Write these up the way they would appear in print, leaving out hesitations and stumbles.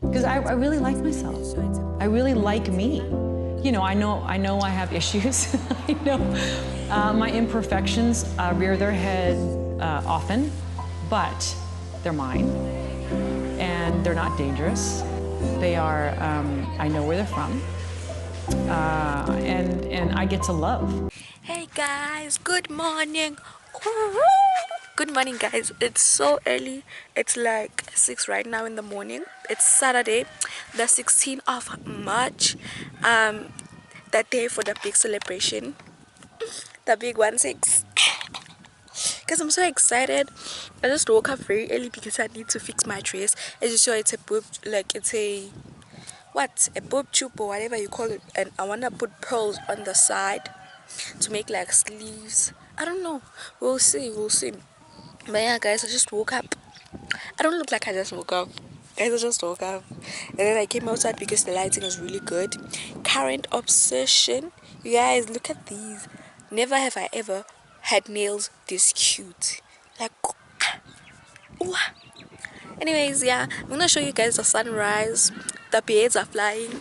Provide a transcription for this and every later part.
because I really like myself. I really like me. You know I have issues. I know my imperfections rear their head often, but they're mine, and they're not dangerous. They are, I know where they're from, and I get to love. Hey guys, good morning. Good morning guys. It's so early. It's like 6 right now in the morning. It's Saturday, the 16th of March. The day for the big celebration. The big 1-6. Guys, I'm so excited. I just woke up very early because I need to fix my dress. As you saw, it's a boob, like it's a a boob tube or whatever you call it, and I wanna put pearls on the side to make like sleeves. I don't know. We'll see. But yeah, guys, I just woke up. I don't look like I just woke up. Guys, I just woke up. And then I came outside because the lighting is really good. Current obsession. You guys, look at these. Never have I ever had nails this cute. Like, ooh. Anyways, yeah, I'm gonna show you guys the sunrise. The birds are flying.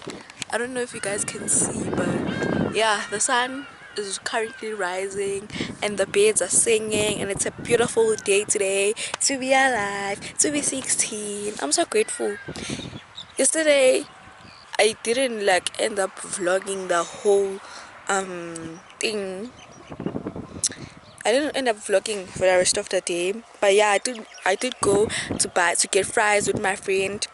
I don't know if you guys can see, but yeah, the sun is currently rising and the birds are singing, and it's a beautiful day today to be alive, to be 16. I'm so grateful. Yesterday I didn't like end up vlogging the whole thing. I didn't end up vlogging for the rest of the day, but yeah, I did go to get fries with my friend,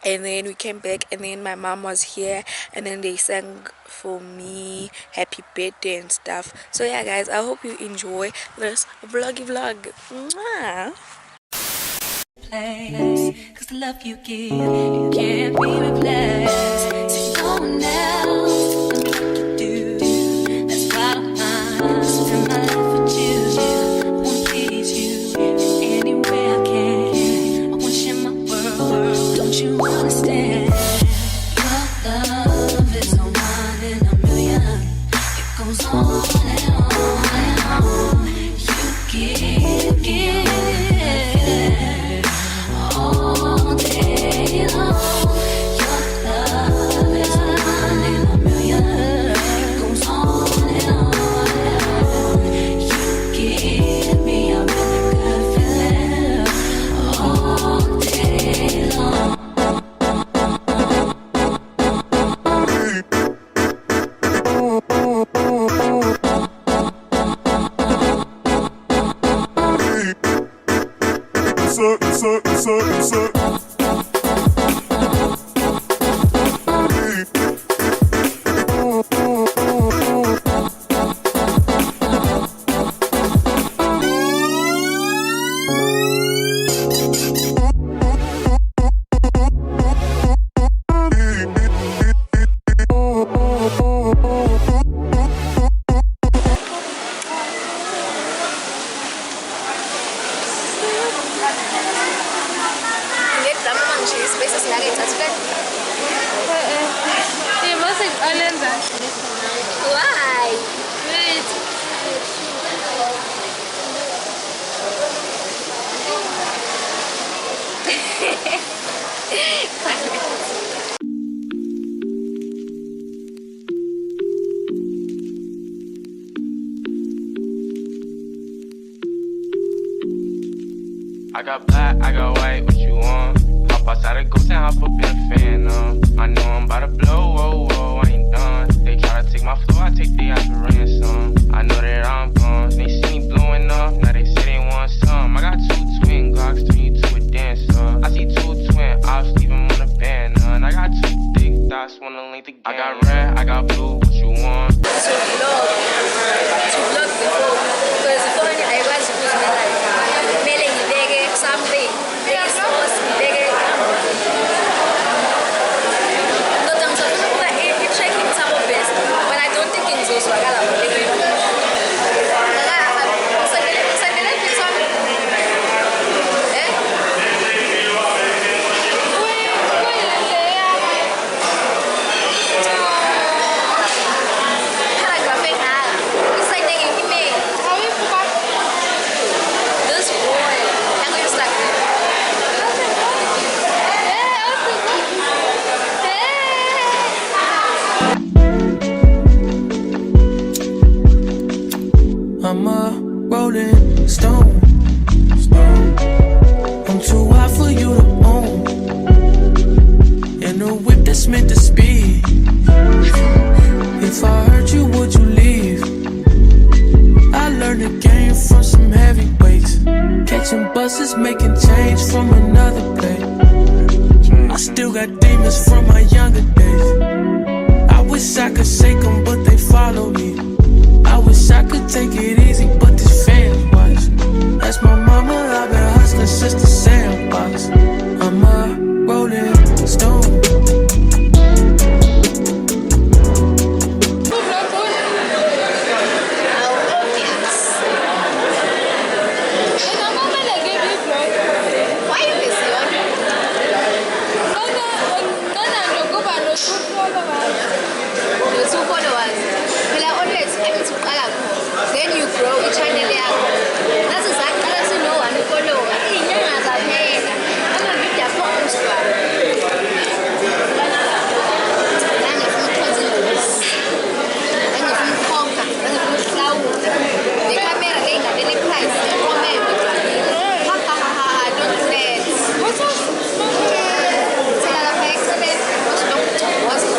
and then we came back, and then my mom was here, and then they sang for me happy birthday and stuff. So yeah guys, I hope you enjoy this vlog. Mwah. Cause the love you give, it can't be replaced. So no one else knows what to do. That's why I spend my life with you. I wanna please you in any way I can. I wanna share my world, don't you understand? Your love is a one in a million. It goes on and on and on. You give all day long. Your love is a one in a million. It goes on and on and on. You give me a really good feeling all day long. Why? I got black, I got white, what you want? Hop outside a ghost and hop up in a phantom. I know I'm about to blow, whoa, whoa, I ain't done. They try to take my flow, I take the for ransom. I know that I'm gone, they see me blowing up, now they say they want some. I got 2 twin Glocks, turn you to a dancer. I see 2 twin ops, leave them on a banner. And I got 2 thick thoughts, wanna link the game. I got red, I got blue, what you want? To vlog before, because if only I was mailing something, big sauce, big no terms of checking some of best when I don't think in those that's meant to speak. If I hurt you, would you leave? I learned the game from some heavyweights. Catching buses, making change from another place. I still got demons from my younger days. I wish I could shake them, but they follow me. I wish I could take it easy, but this fans watch. That's my mama, I've been hustling since the sandbox. I'm a rolling stone. Then you grow each channel yakho. That's exactly what you know and follow. Inyanga zaphela. Amavidiyo akho umswala. Nangifuna ukucontribute. Nangifuna ukonga, nangifuna ukulawula. Le camera le ingabele price comment. Ha ha ha ha, don't do that. Sila la excellent. What's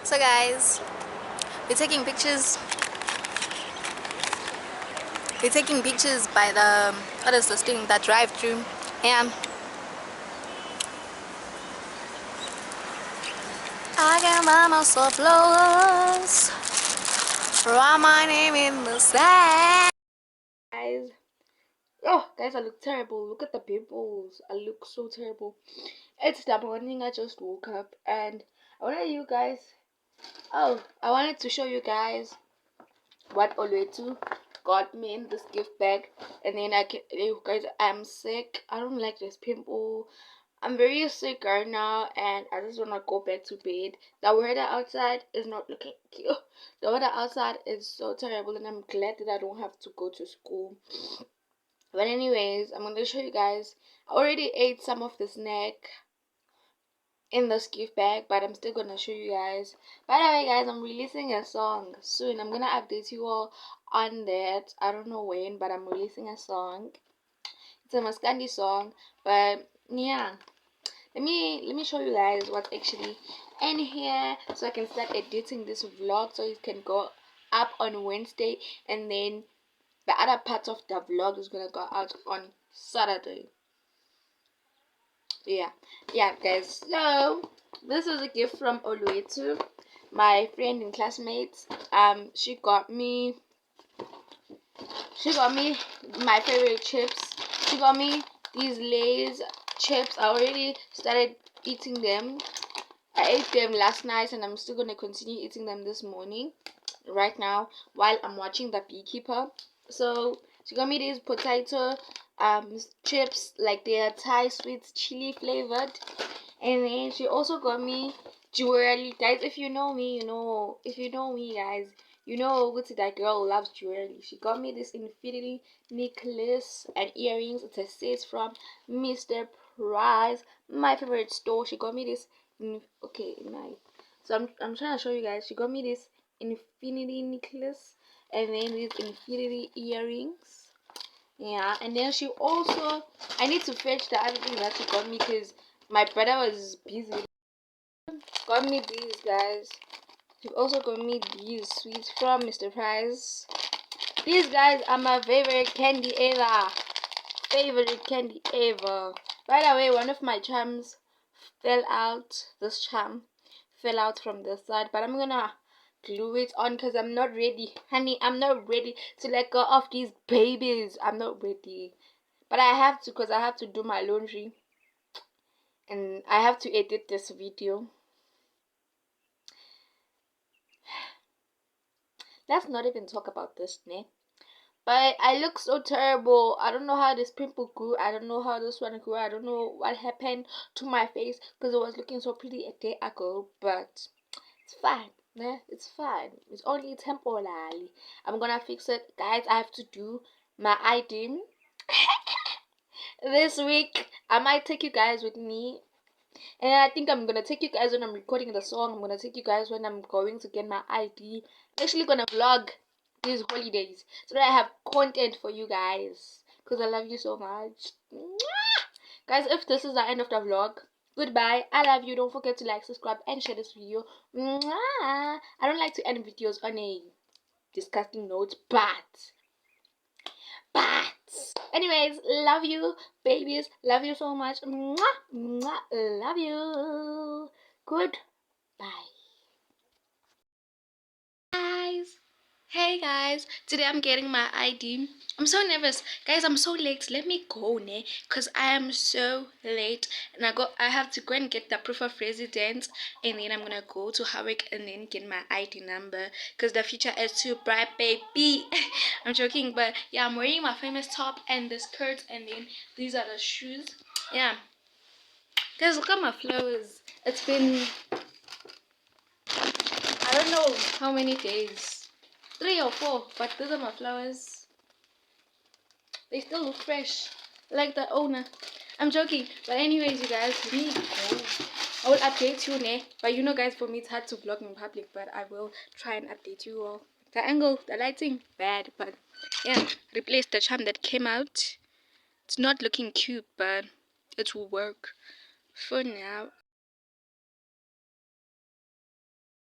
So guys, we're taking pictures. We're taking pictures by the, what is this thing, that drive-through, and I can buy myself flowers. Write my name in the sand. Guys, oh guys, I look terrible. Look at the pimples. I look so terrible. It's the morning. I just woke up and I wanted to show you guys what Oluetu got me in this gift bag. And then you guys, I'm sick. I don't like this pimple. I'm very sick right now and I just want to go back to bed. The weather outside is not looking cute. The weather outside is so terrible and I'm glad that I don't have to go to school. But anyways, I'm going to show you guys. I already ate some of the snack in this gift bag, but I'm still going to show you guys. By the way guys, I'm releasing a song soon. I'm going to update you all on that. I don't know when, but I'm releasing a song. It's a Maskandi song, but yeah. Let me show you guys what's actually in here so I can start editing this vlog so it can go up on Wednesday and then the other part of the vlog is gonna go out on Saturday. Yeah guys, so this is a gift from Oluetu, my friend and classmate. She got me my favorite chips. She got me these Lay's chips. I already started eating them. I ate them last night and I'm still gonna continue eating them this morning right now while I'm watching The Beekeeper. So she got me these potato chips, like they are Thai sweet chili flavored. And then she also got me jewelry. Guys, if you know me, guys, you know what that girl loves jewelry. She got me this infinity necklace and earrings. It's a set from Mr. Price, my favorite store. She got me this so I'm trying to show you guys. She got me this infinity necklace and then these infinity earrings. Yeah, and then she also, I need to fetch the other thing that she got me because my brother was busy. Got me these guys. She also got me these sweets from Mr. Price. These guys are my favorite candy ever. By the way, one of my charms fell out. This charm fell out from the side, but I'm gonna glue it on because I'm not ready, honey. I'm not ready to let go of these babies. I'm not ready, but I have to because I have to do my laundry and I have to edit this video. Let's not even talk about this, ne? But I look so terrible. I don't know how this pimple grew. I don't know how this one grew. I don't know what happened to my face because it was looking so pretty a day ago. But it's fine. Yeah, it's fine. It's only temporarily. I'm gonna fix it. Guys, I have to do my ID this week. I might take you guys with me. And I think I'm gonna take you guys when I'm recording the song. I'm gonna take you guys when I'm going to get my ID. I'm actually gonna vlog these holidays so that I have content for you guys. Because I love you so much. Mwah! Guys, if this is the end of the vlog, goodbye. I love you. Don't forget to like, subscribe, and share this video. Mwah! I don't like to end videos on a disgusting note, but anyways, love you babies, love you so much. Mwah, mwah, love you. Goodbye guys. Hey guys, today I'm getting my ID. I'm so nervous, guys. I'm so late. Let me go, ne? Cause I am so late, and I have to go and get the proof of residence, and then I'm gonna go to Hawick and then get my ID number. Cause the future is too bright, baby. I'm joking, but yeah, I'm wearing my famous top and the skirt, and then these are the shoes. Yeah, guys, look at my flowers. It's been I don't know how many days. 3 or 4, but these are my flowers. They still look fresh, like the owner. I'm joking, but anyways, you guys, me, I will update you, ne? But you know, guys, for me it's hard to vlog in public, but I will try and update you all. The angle, the lighting, bad, but yeah, replace the charm that came out. It's not looking cute, but it will work for now.